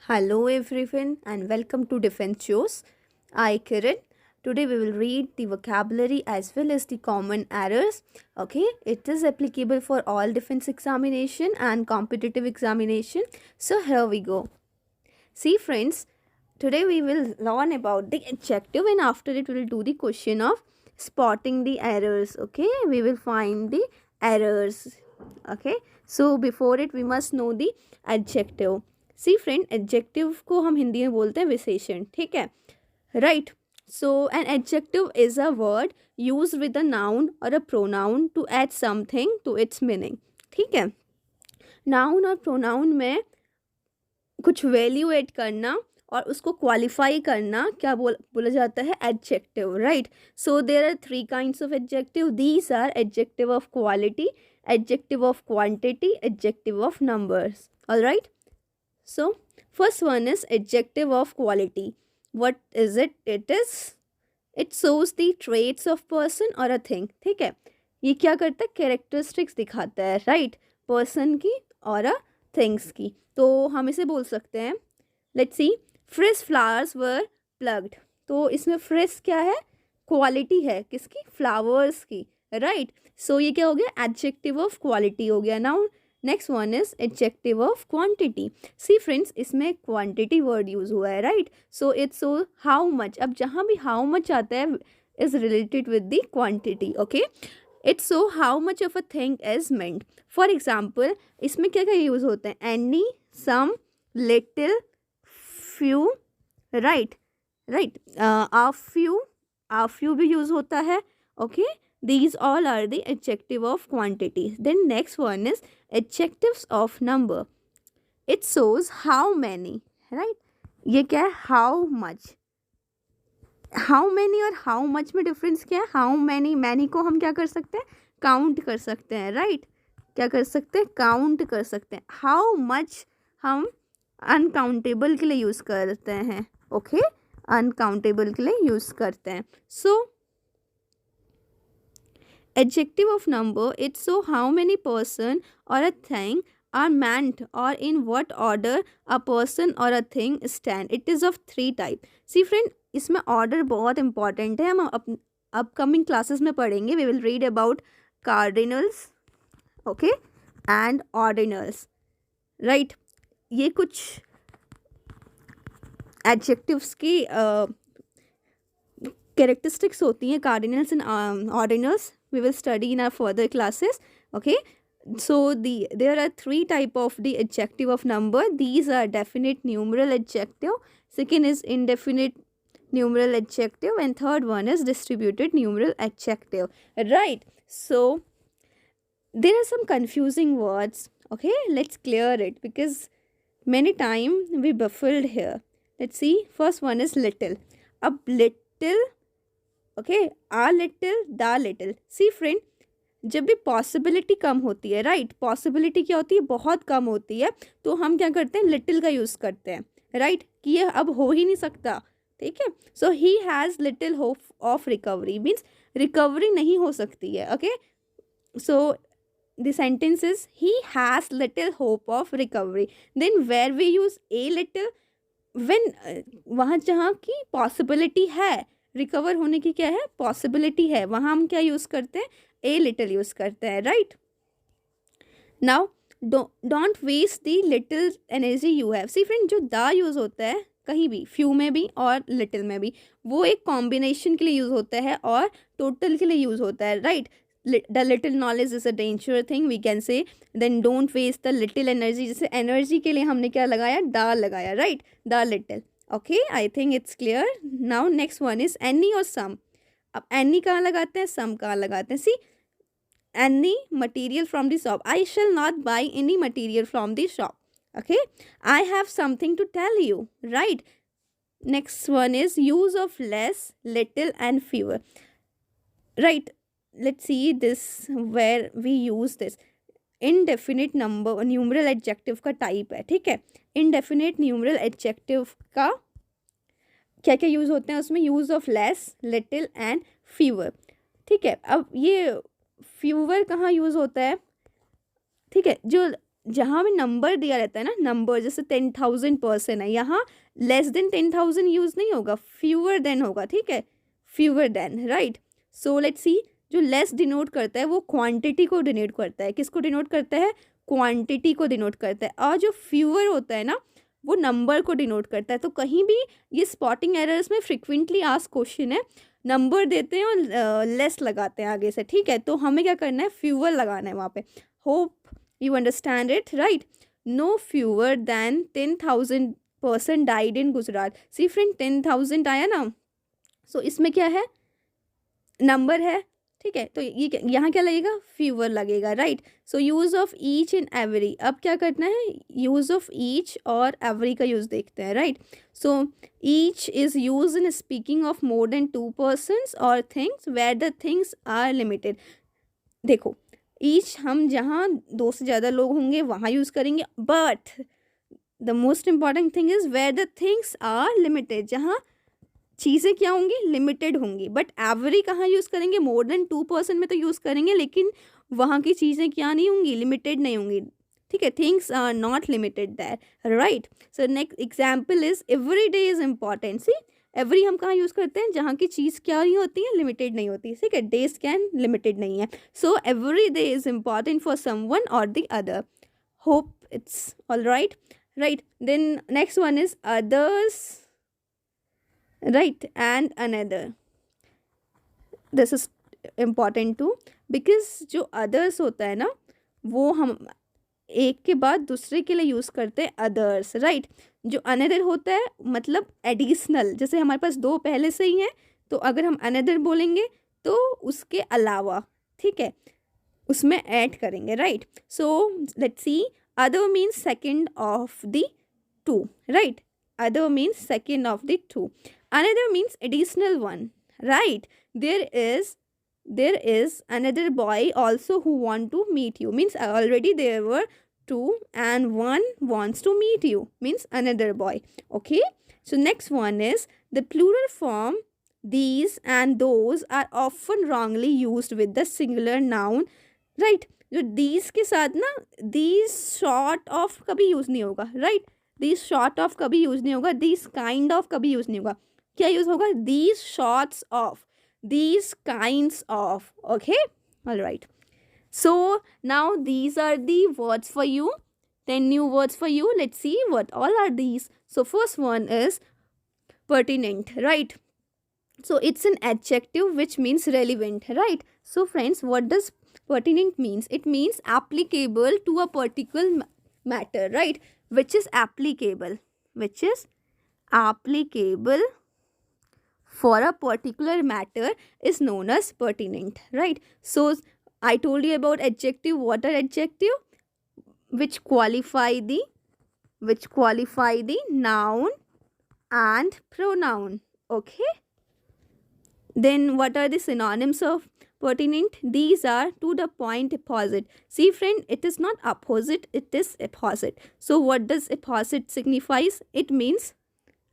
Hello everyone and welcome to Defense Shows. I Kiran. Today we will read the vocabulary as well as the common errors. Okay, it is applicable for all defense examination and competitive examination. So here we go. See friends, today we will learn about the adjective and after it we will do the question of spotting the errors. Okay, we will find the errors. Okay, so before it we must know the adjective. See friend adjective को हम हिंदी में बोलते हैं विशेषण. ठीक है, right. So an adjective is a word use with a noun और a pronoun to add something to its meaning. ठीक है, नाउन और प्रोनाउन में कुछ वैल्यू ऐड करना और उसको क्वालिफाई करना क्या बोला जाता है? Adjective. Right. So there are three kinds of adjective. These are adjective of quality, adjective of quantity, adjective of numbers. Alright. So first one is adjective of quality. What is it? It shows the traits of person or a thing. ठीक है, ये क्या करता है? Characteristics दिखाता है, right, person की और अ थिंग्स की. तो हम इसे बोल सकते हैं, let's see, fresh flowers were plugged. तो इसमें फ्रेश क्या है? क्वालिटी है किसकी? फ्लावर्स की, राइट. सो ये क्या हो गया? एडजेक्टिव ऑफ क्वालिटी हो गया. Now next one is adjective of quantity. See friends, इसमें क्वांटिटी वर्ड यूज हुआ है, right. So it's so how much. अब जहाँ भी हाउ मच आता है is related with the quantity. Okay, it's so how much of a thing is meant. For example, इसमें क्या क्या यूज होते हैं? Any, some, little, few, right. A few भी यूज होता है. Okay, these all are the adjective of quantity. Then next one is adjectives of number. It shows how many, right. ये क्या है? how much. how many और how much में difference क्या है? how many को हम क्या कर सकते हैं? काउंट कर सकते हैं, राइट. क्या कर सकते हैं? काउंट कर सकते हैं. how much हम अनकाउंटेबल के लिए यूज़ करते हैं. ओके, अनकाउंटेबल के लिए यूज़ करते हैं. सो adjective of number, it show how many person or a thing are meant or in what order a person or a thing stand. It is of three type. See friend, इसमें order बहुत important है. हम upcoming classes में पढ़ेंगे. We will read about cardinals, okay, and ordinals, right. ये कुछ adjectives की characteristics होती हैं, cardinals and ordinals. We will study in our further classes. Okay, so there are three type of the adjective of number. These are definite numeral adjective, second is indefinite numeral adjective, and third one is distributed numeral adjective, right. So there are some confusing words. Okay, let's clear it because many time we baffled here. Let's see, first one is little. अब little, okay, a little, the little. See friend, जब भी possibility कम होती है, right, possibility क्या होती है? बहुत कम होती है. तो हम क्या करते हैं? लिटिल का यूज़ करते हैं, राइट, कि ये अब हो ही नहीं सकता. ठीक है, so he has little hope of recovery, means recovery नहीं हो सकती है. Okay, so the sentence is he has little hope of recovery. Then where we use a little, when वहाँ जहाँ की पॉसिबिलिटी है, रिकवर होने की क्या है? पॉसिबिलिटी है, वहाँ हम क्या यूज़ करते हैं? ए लिटिल यूज़ करते हैं, right. Now don't waste the little energy you have. See friend, जो द यूज़ होता है कहीं भी, फ्यू में भी और लिटिल में भी, वो एक कॉम्बिनेशन के लिए यूज़ होता है और टोटल के लिए यूज़ होता है, right. The little knowledge is a danger thing, we can say. Then don't waste the little energy, जैसे एनर्जी के लिए हमने क्या लगाया? द लगाया, right, the little. Okay, I think it's clear. Now next one is any और some. अब any कहाँ लगाते हैं? सम कहाँ लगाते हैं? See, any material from the shop. I shall not buy any material from the shop. Okay, I have something to tell you, right. Next one is use of less, little and fewer, right. Let's see this where we use this. Indefinite number numeral adjective का type है, ठीक है. Indefinite numeral adjective का क्या क्या use होते हैं उसमें? Use of less, little and fever. ठीक है, अब ये फीवर कहाँ यूज़ होता है? ठीक है, जो जहाँ में नंबर दिया रहता है ना, नंबर जैसे 10,000 पर्सन है, यहाँ लेस देन 10,000 यूज़ नहीं होगा, फ्यूअर देन होगा, ठीक है, fewer than, right. So let's see, जो लेस डिनोट करता है वो क्वांटिटी को डिनोट करता है, किसको डिनोट करता है, क्वांटिटी को डिनोट करता है, और जो फ्यूअर होता है ना वो नंबर को डिनोट करता है। तो कहीं भी ये स्पॉटिंग एरर्स में फ्रिक्वेंटली आस्क क्वेश्चन है, नंबर देते हैं और लेस लगाते हैं आगे से, ठीक है, तो हमें क्या करना है, फ्यूअर लगाना है वहाँ पे। Hope you understand it, right? No fewer than 10,000 person died in Gujarat. See friend, 10,000 आया ना, so इसमें क्या है, नंबर है, ठीक है, तो ये यहाँ क्या लगेगा, फ्यूअर लगेगा, right. So use of each and every, अब क्या करना है, यूज़ ऑफ ईच और एवरी का यूज़ देखते हैं, right. So each is use in speaking of more than 2 persons और things where the things are limited. देखो, ईच हम जहाँ 2 से ज़्यादा लोग होंगे वहाँ यूज़ करेंगे, but the most important thing is where the things are limited, जहाँ चीज़ें क्या होंगी, लिमिटेड होंगी। बट एवरी कहाँ यूज़ करेंगे, मोर देन 2 person में तो यूज़ करेंगे, लेकिन वहाँ की चीज़ें क्या नहीं होंगी, लिमिटेड नहीं होंगी, ठीक है, things are not limited there, right. So next example is every day is important. See, every हम कहाँ यूज़ करते हैं, जहाँ की चीज़ क्या नहीं होती है, लिमिटेड नहीं होती, ठीक है, डेज कैन लिमिटेड नहीं है। So every day is important for someone और the other. Hope it's all right, right. Then next one is others, right, and another. This is important too, because जो others होता है ना वो हम एक के बाद दूसरे के लिए यूज़ करते हैं, अदर्स, राइट। जो अनदर होता है मतलब एडिशनल, जैसे हमारे पास 2 पहले से ही हैं, तो अगर हम अनदर बोलेंगे तो उसके अलावा, ठीक है, उसमें ऐड करेंगे, right. So let's see, other means second of the 2, right, other means second of the 2, another means additional one, right. There is another boy also who want to meet you, means already there were 2 and one wants to meet you, means another boy, okay. So next one is the plural form these and those are often wrongly used with the singular noun, right। जो these के साथ ना, these short of कभी use नहीं होगा, right, these short of कभी use नहीं होगा, these kind of कभी यूज़ नहीं होगा, क्या यूज़ होगा, these sorts of, these kinds of, okay, all right। So now these are the words for you, 10 new words for you. Let's see what all are these. So first one is pertinent, right? So it's an adjective which means relevant, right? So friends, what does pertinent means? It means applicable to a particular matter, right? Which is applicable for a particular matter is known as pertinent, right? So I told you about adjective. What are adjective? Which qualify the noun and pronoun, okay. Then what are the synonyms of pertinent? These are to the point, opposite. See friend, it is not opposite, it is opposite. So what does opposite signifies? It means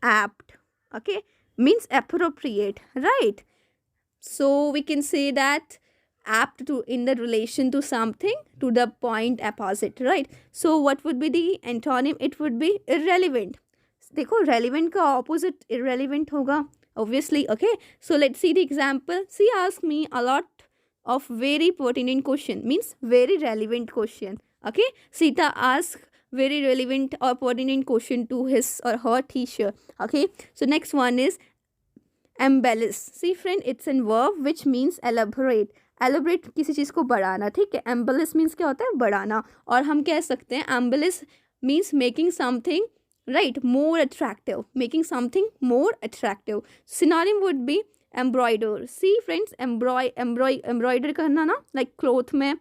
apt, okay, means appropriate, right. So we can say that apt to in the relation to something, to the point opposite, right. So what would be the antonym? It would be irrelevant. देखो, relevant का opposite irrelevant होगा obviously, okay. So let's see the example. See, ask me a lot of very pertinent question, means very relevant question, okay. Sita asked very relevant or pertinent question to his or her teacher, okay. So next one is embellish. See friend, it's a verb which means elaborate. Elaborate किसी चीज़ को बढ़ाना, ठीक है। embellish means क्या होता है, बढ़ाना। और हम कह सकते हैं embellish means making something, right, more attractive, making something more attractive. Synonym would be embroider. See friends, embroider करना ना, like cloth में,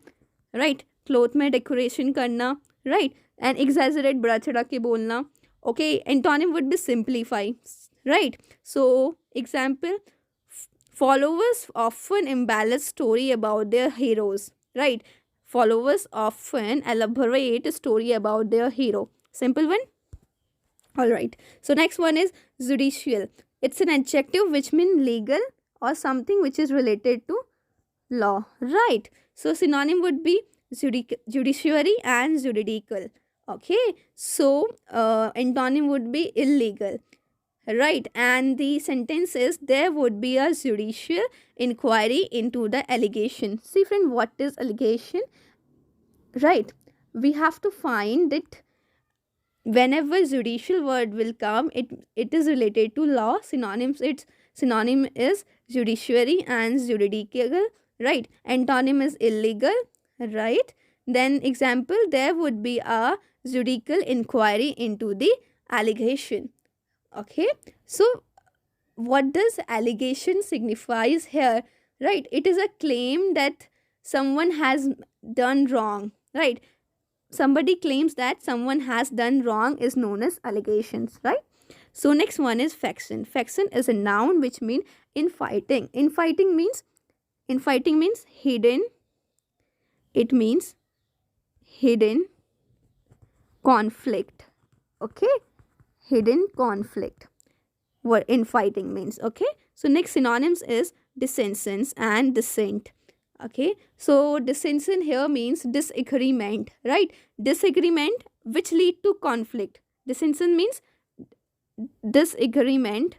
right, cloth में decoration करना, right, and exaggerate, बढ़ा चढ़ा के बोलना, okay. Antonym would be simplify, right. So example, followers often embellish story about their heroes, right. Followers often elaborate a story about their hero. Simple one, all right. So next one is judicial. It's an adjective which means legal or something which is related to law, right. So synonym would be judiciary and juridical. Okay, so antonym would be illegal, right? And the sentence is there would be a judicial inquiry into the allegation. See friend, what is allegation, right? We have to find that whenever judicial word will come, it is related to law. Synonyms, its synonym is judiciary and juridical, right? Antonym is illegal, right? Then example, there would be a judicial inquiry into the allegation. Okay, so what does allegation signifies here, right? It is a claim that someone has done wrong, right? Somebody claims that someone has done wrong is known as allegations, right? So next one is faction. Faction is a noun which means infighting. Infighting means hidden. It means hidden conflict. Okay, hidden conflict, what infighting means. Okay, so next synonyms is dissensions and dissent. Okay, so dissension here means disagreement, right? Disagreement which lead to conflict. Dissension means disagreement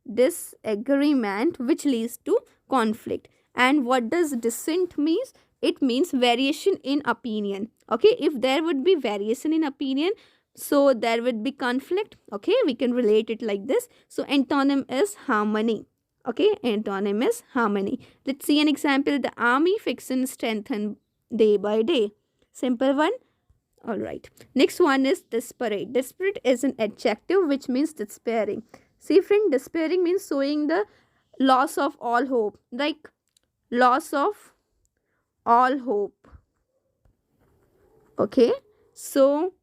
which leads to conflict. And what does dissent means? It means variation in opinion. Okay, if there would be variation in opinion, so there would be conflict. Okay, we can relate it like this. So antonym is harmony. Okay, antonym is harmony. Let's see an example. The army faction strengthened day by day. Simple one. All right, next one is desperate. Desperate is an adjective which means despairing. See friend, despairing means showing the loss of all hope, like loss of all hope. Okay, so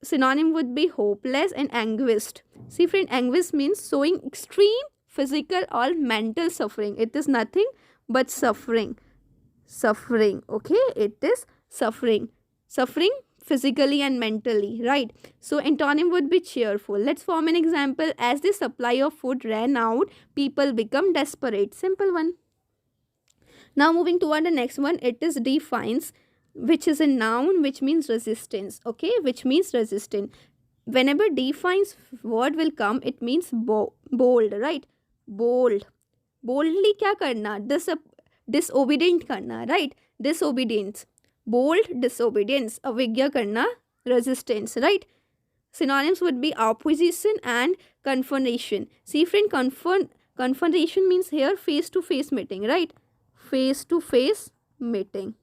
synonym would be hopeless and anguished. See friend, anguish means showing extreme physical or mental suffering. It is nothing but suffering. Okay, it is suffering physically and mentally, right? So antonym would be cheerful. Let's form an example. As the supply of food ran out, people become desperate. Simple one. Now moving toward the next one, it is defines, which is a noun which means resistance. Okay, which means resistant. Whenever defines word will come, it means bold, right? Bold. Boldly क्या करना? Disobedient करना, right? Disobedience. Bold disobedience. अविज्ञा करना, resistance, right? Synonyms would be opposition and confrontation. See friend, confrontation means here face to face meeting, right? Face to face meeting.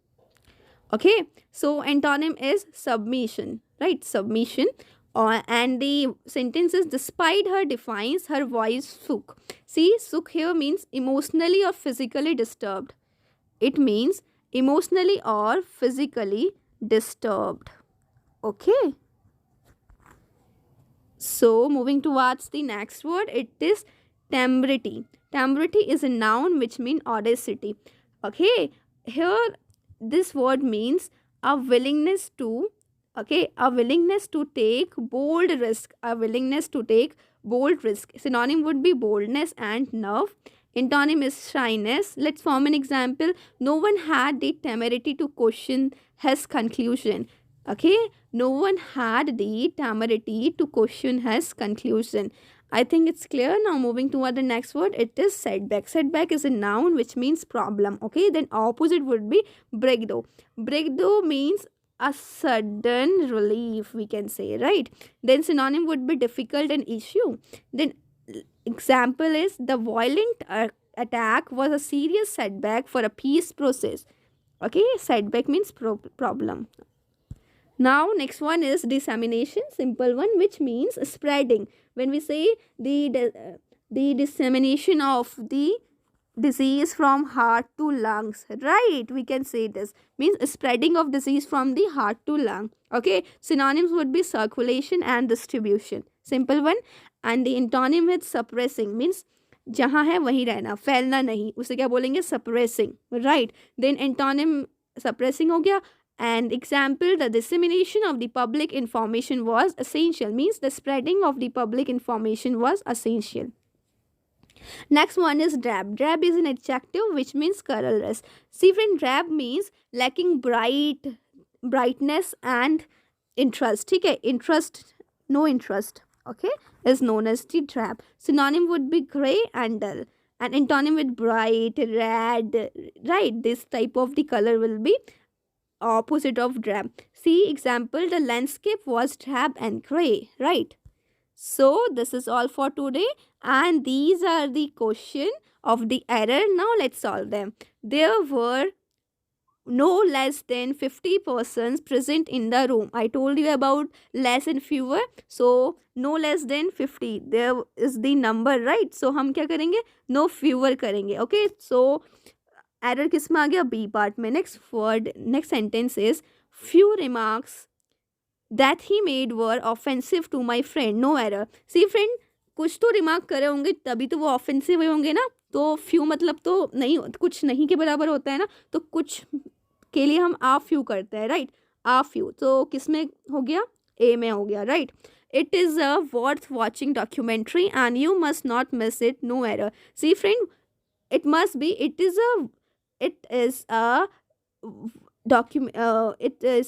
Okay, so antonym is submission, right? Submission. And the sentence is despite her defiance, her voice shook. See, shook here means emotionally or physically disturbed. It means emotionally or physically disturbed. Okay. So moving towards the next word, it is temerity. Temerity is a noun which means audacity. Okay, here this word means a willingness to take bold risk. Synonym would be boldness and nerve. Antonym is shyness. Let's form an example. No one had the temerity to question his conclusion. Okay, no one had the temerity to question his conclusion. I think it's clear. Now moving toward the next word, it is setback. Setback is a noun which means problem. Okay, then opposite would be breakthrough. Breakthrough means a sudden relief, we can say, right? Then synonym would be difficult and issue. Then example is the violent attack was a serious setback for a peace process. Okay, setback means problem. Now next one is dissemination, simple one, which means spreading. When we say the dissemination of the disease from heart to lungs, right? We can say this means spreading of disease from the heart to lung. Okay, synonyms would be circulation and distribution. Simple one. And the antonym is suppressing means जहाँ है वहीं रहना, फैलना नहीं, उसे क्या बोलेंगे? suppressing, right? Then antonym suppressing हो गया. And example, the dissemination of the public information was essential means the spreading of the public information was essential. Next one is drab. Drab is an adjective which means colorless. See friend, drab means lacking brightness and interest. ठीक है, interest, no interest, okay, is known as the drab. Synonym would be gray and dull. And antonym with bright, red, right? This type of the color will be opposite of drab. See example, the landscape was drab and gray, right? So this is all for today, and these are the question of the error. Now let's solve them. There were no less than 50 persons present in the room. I told you about less and fewer. So no less than 50. There is the number, right? So हम क्या करेंगे? No fewer करेंगे. Okay. So error किस में आ गया? B part में. Next word, next sentence is few remarks that he made were offensive to my friend. No error. See friend, कुछ तो रिमार्क करे होंगे तभी तो वो ऑफेंसिव हुए होंगे ना. तो फ्यू मतलब तो नहीं, कुछ नहीं के बराबर होता है ना. तो कुछ के लिए हम आ फ्यू करते हैं, राइट. आ फ्यू तो किस में हो गया? ए में हो गया, right. It is a worth watching documentary and you must not miss it. No error. See friend, it must be, it is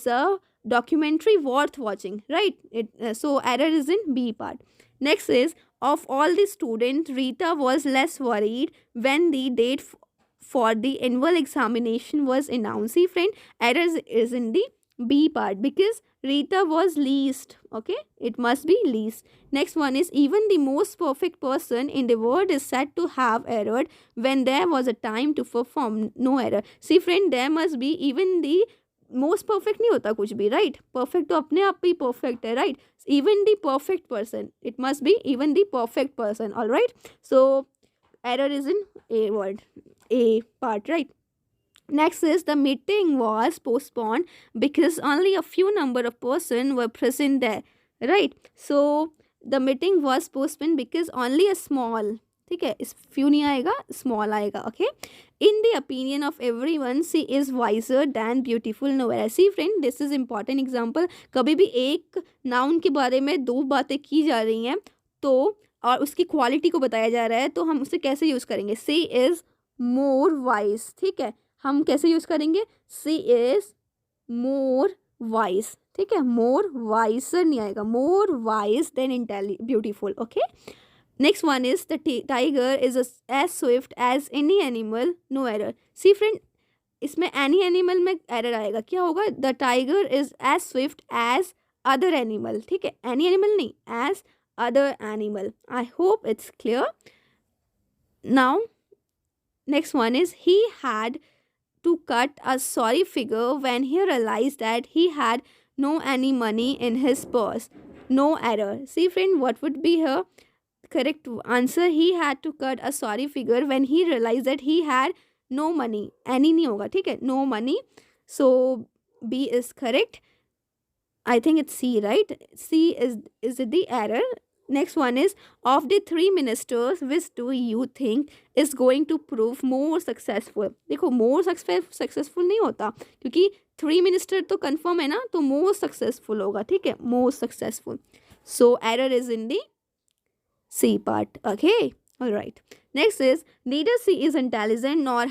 a documentary worth watching, right? So error is in B part. Next is, of all the students, Rita was less worried when the date for the annual examination was announced. See friend, error is in the B part because Rita was least. Okay, it must be least. Next one is, even the most perfect person in the world is said to have erred when there was a time to perform. No error. See friend, there must be, even the most perfect नहीं होता कुछ भी, right? Perfect तो अपने आप ही perfect है, right? Even the perfect person, it must be even the perfect person. All right. So error is in A word, A part, right? Next is, the meeting was postponed because only a few number of persons were present there, right? So the meeting was postponed because only a small, ठीक है, इस few नहीं आएगा, small आएगा. Okay. In the opinion of everyone, she is wiser than beautiful. Nowhere. See friend, this is important example. कभी भी एक noun के बारे में दो बातें की जा रही हैं तो और उसकी क्वालिटी को बताया जा रहा है तो हम उसे कैसे यूज़ करेंगे? She is more wise. ठीक है, हम कैसे यूज़ करेंगे? She is more wise. ठीक है, more wiser नहीं आएगा, more wise than beautiful. Okay. Next one is, the tiger is as swift as any animal. No error. See friend, इसमें any animal में error आएगा. क्या होगा? The tiger is as swift as other animal. ठीक है, any animal नहीं, as other animal. I hope it's clear. Now next one is, he had to cut a sorry figure when he realized that he had no any money in his purse. No error. See friend, what would be her correct answer? He had to cut a sorry figure when he realized that he had no money. Any नहीं होगा, ठीक है, no money. So B is correct. I think it's C, right? C is the error. Next one is, of the three ministers, which do you think is going to prove more successful? देखो, more successful नहीं होता क्योंकि three minister तो confirm है ना, तो more successful होगा, ठीक है, more successful. So error is in the C part. Okay. All right. Next is, neither she is intelligent nor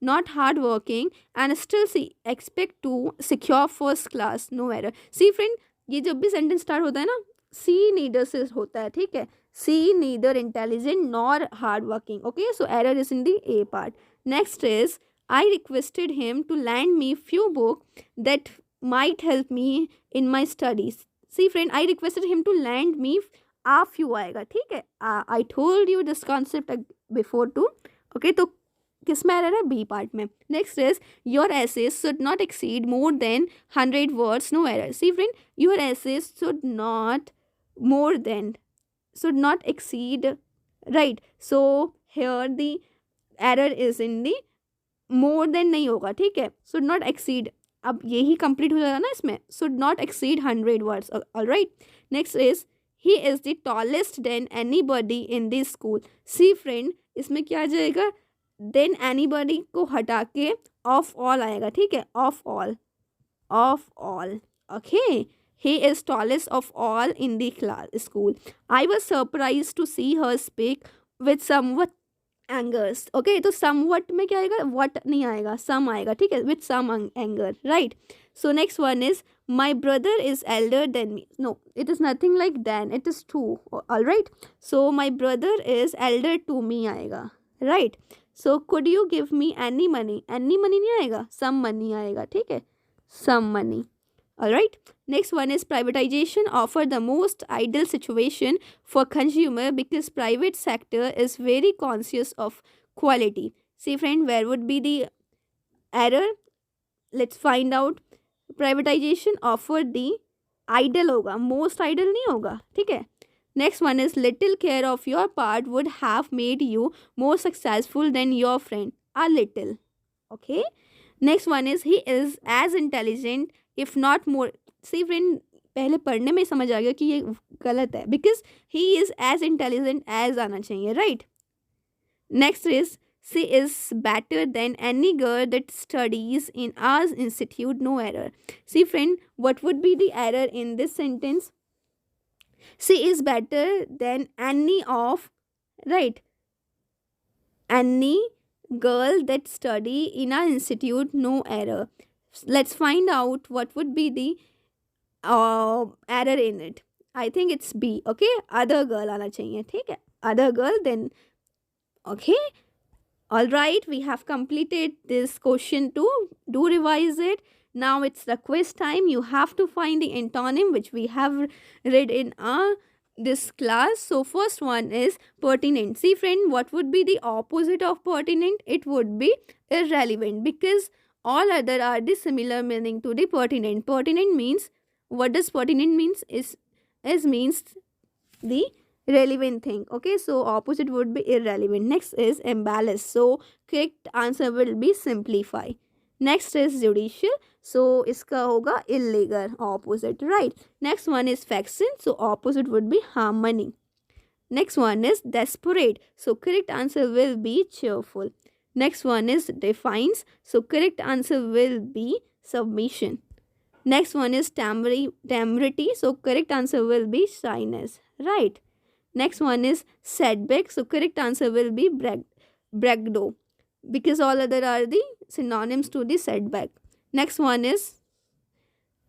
not hardworking, and still she expect to secure first class. No error. See friend, ये जब भी sentence start होता है ना, C neither से होता है, ठीक है. C neither intelligent nor hardworking. Okay. So error is in the A part. Next is, I requested him to lend me few books that might help me in my studies. See friend, I requested him to lend me a few आएगा, ठीक है. I told you this concept before too. Okay, तो किस में आ रहा है? B part में. Next is, your essays should not exceed more than 100 words. No error. See friend, your essays should not exceed, right. So here the error is in the more than नहीं होगा, ठीक है. Should not exceed, अब यही complete हो जाएगा ना इसमें. Should not exceed 100 words. Alright. Next is, he is the tallest than anybody in the school. See friend, इसमें क्या आ जाएगा? then anybody को हटा के of all आएगा, ठीक है. of all. Okay. He is tallest of all in the school. I was surprised to see her speak with somewhat angers. Okay, तो somewhat में क्या आएगा, what नहीं आएगा, some आएगा. ठीक है, with some anger, right? So next one is my brother is elder than me. No, it is nothing like than, it is two. All right, so my brother is elder to me आएगा, right? So could you give me any money? Any money नहीं आएगा, some money आएगा. ठीक है, some money. All right, next one is privatization offer the most ideal situation for consumer because private sector is very conscious of quality. See friend, where would be the error? Let's find out. Privatization offer the ideal होगा, most ideal नहीं होगा. ठीक है, next one is little care of your part would have made you more successful than your friend. A little. Okay, next one is he is as intelligent if not more. See friend, पहले पढ़ने में समझ आ गया कि ये गलत है, because he is as intelligent as आना चाहिए, right? Next is she is better than any girl that studies in our institute. No error. See friend, what would be the error in this sentence? She is better than any of, right, any girl that study in our institute. No error. Let's find out what would be the error in it. I think it's B. Okay, other girl आना चाहिए. ठीक है, other girl, then okay. All right, we have completed this question too. Do revise it. Now it's the quiz time. You have to find the antonym which we have read in this class. So first one is pertinent. See friend, what would be the opposite of pertinent? It would be irrelevant, because all other are the similar meaning to the pertinent. Pertinent means, what does pertinent means? Is means the relevant thing. Okay, so opposite would be irrelevant. Next is embellish. So correct answer will be simplify. Next is judicial. So iska hoga illegal, opposite, right? Next one is faction. So opposite would be harmony. Next one is desperate. So correct answer will be cheerful. Next one is defines. So correct answer will be submission. Next one is temerity. So correct answer will be shyness, right? Next one is setback. So correct answer will be bragdo, because all other are the synonyms to the setback. Next one is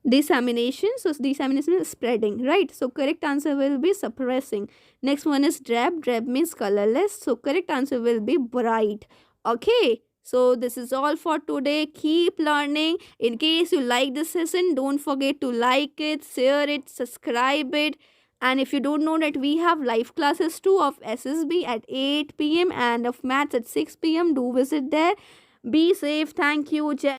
dissemination. So dissemination is spreading, right? So correct answer will be suppressing. Next one is drab. Drab means colorless. So correct answer will be bright. Okay, so this is all for today. Keep learning. In case you like this session, don't forget to like it, share it, subscribe it. And if you don't know that we have live classes too of SSB at 8 p.m. and of maths at 6 p.m., do visit there. Be safe. Thank you.